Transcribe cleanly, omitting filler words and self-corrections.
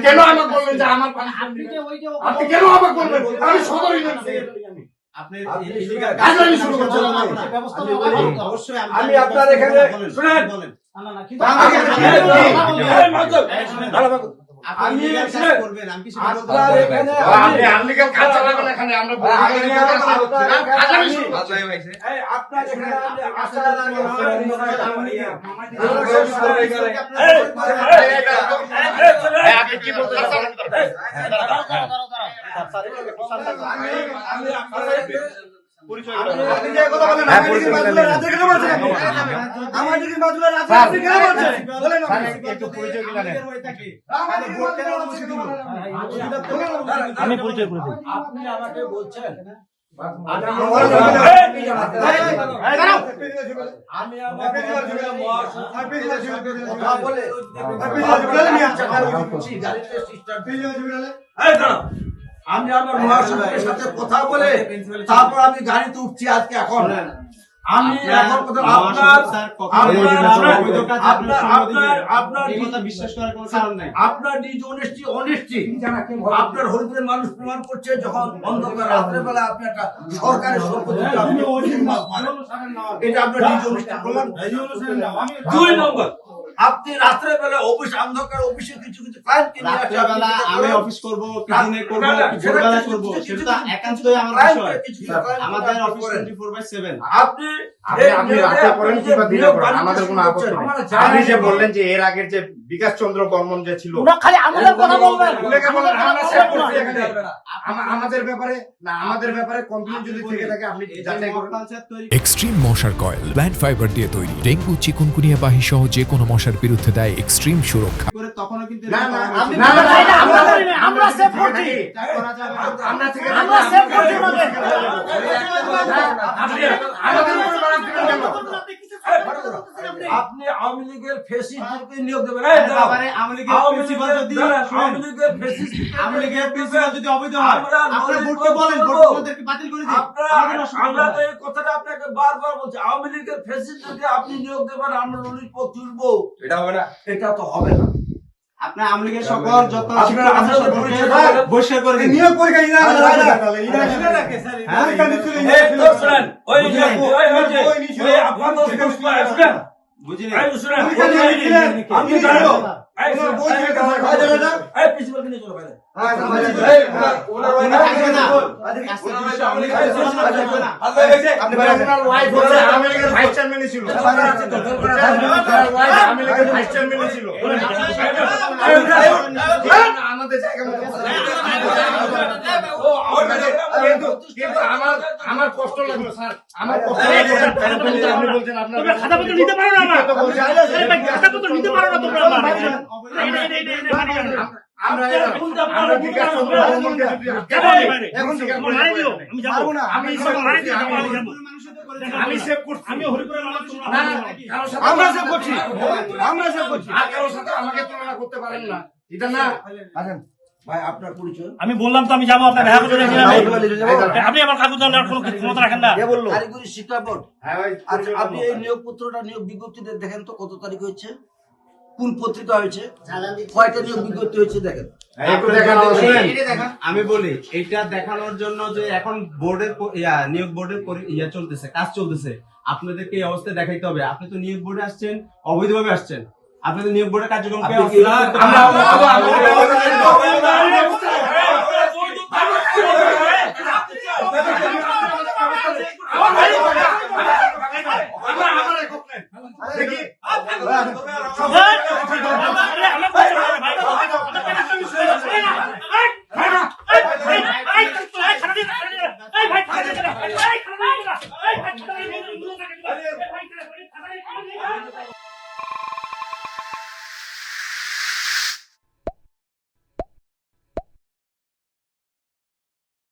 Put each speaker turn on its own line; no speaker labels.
কেন আমাকে বললেন যে আমার পানিশমেন্ট আপনি কেন আমাকে বলবেন আমি সদর
আপনি
গাজলামি শুরু করছেন
অবশ্যই
আমি আপনার এখানে শুনেন
বলেন
আমি
করবেন আমি কিছু
আপনার এখানে আপনি আনলিগাল কাজ চালাবেন এখানে আমরা গাজলামি শুরু করছেন এই আপনার এখানে আসার আগে আপনি কি বলতে
আমি পরিচয় করে দিই।
আপনি আমাকে বলছেন আমি আমার মহাসচিবের সাথে কথা বলে তারপর আমি গাড়িতে উঠছি আজকে এখন আমি এখন
বিশ্বাস করার কোনো কারণ নাই
আপনার নিজ অনেস্টি আপনার হরিপুরের মানুষ প্রমাণ করছে যখন অন্ধকার রাত্রে বেলা আপনি একটা সরকারের সম্পত্তি এটা আপনার নিজ অনেস্টি প্রমাণ। 2 নম্বর আপনি রাত্রে বেলা অফিস অন্ধকার অফিসে কিছু ক্লায়েন্ট কে নিয়ে আসে
আমি অফিস করব দিনে করব ভোরবেলা করব সেটা একান্তই আমার বিষয় আমাদের অফিস 24/7
আপনি
আপনি রাতে করেন কিংবা দিনে করেন আমাদের কোনো আপত্তি নেই। আপনি যে বললেন যে এর আগের যে বিকাশ চন্দ্র বর্মন যে ছিল
ওরা খালি আমাদের কথা বলবেন
আমাদের ব্যাপারে না আমাদের ব্যাপারে কমপ্লেইন যদি থেকে থাকে আপনি যাচাই করুন।
এক্সট্রিম মশার কয়েল প্ল্যান্ট ফাইবার দিয়ে তৈরি ডেঙ্গু চিকুনগুনিয়া বাহি সহ যে কোনো মশার বিরুদ্ধে দেয় এক্সট্রিম সুরক্ষা।
তখনও কিন্তু
আমরা সেভ করছি
আমরা থেকে
আমরা সেভ করছি
আপনি আওয়ামী লীগের ফেসিস্টকে নিয়োগ দেবেন
আওয়ামী লীগের প্রিন্সিপাল যদি অবৈধ হয় আপনারা ভোটকে বলেন ভোটকে বাতিল করে দিন
আমরা তো এই কথাটা আপনাকে বারবার বলছি আওয়ামী লীগের ফেসিস্টকে আপনি নিয়োগ দেবেন আমরা নোটিশ পত্র তুলবো এটা হবে না এটা তো হবে না
আপনার আওয়ামী লীগের সকল যত বহিষ্কার করে দিন
নিয়োগ পরীক্ষা
বুঝিনি
আমি আমার কষ্ট লাগলো স্যার আমার কষ্ট আপনি বলছেন আপনার
খাতাপত্র নিতে পারো না খাতাপত্র নিতে পারো না তোমরা
আমরা বিকাশ চন্দ্র বর্মনকে আমি সেভ করছি
আমি হরিপুরের মানুষ
আমরা সেভ করছি আর কারোর সাথে আমাকে তুলনা করতে পারেন না এটা না ভাই আপনার পরিচয়
আমি বললাম তো আমি যাবো আপনার দেখা করতে আপনি আমার কাগজ নেওয়ার কোনো ক্ষমতা রাখেন না
কারিগরি শিক্ষা বোর্ড আপনি এই নিয়োগ পত্রটা নিয়োগ বিজ্ঞপ্তিতে দেখেন তো কত তারিখ হয়েছে কোন পত্রিকা হয়েছে কয়টা নিয়োগ বিজ্ঞপ্তি হয়েছে দেখেন
আমি বলি এটা দেখানোর জন্য যে এখন বোর্ডের নিয়োগ বোর্ডের চলতেছে কাজ চলতেছে আপনাদেরকে এই অবস্থায় দেখাইতে হবে আপনি তো নিয়োগ বোর্ডে আসছেন অবৈধভাবে আসছেন আপনাদের নিয়োগ বোর্ডের কার্যক্রম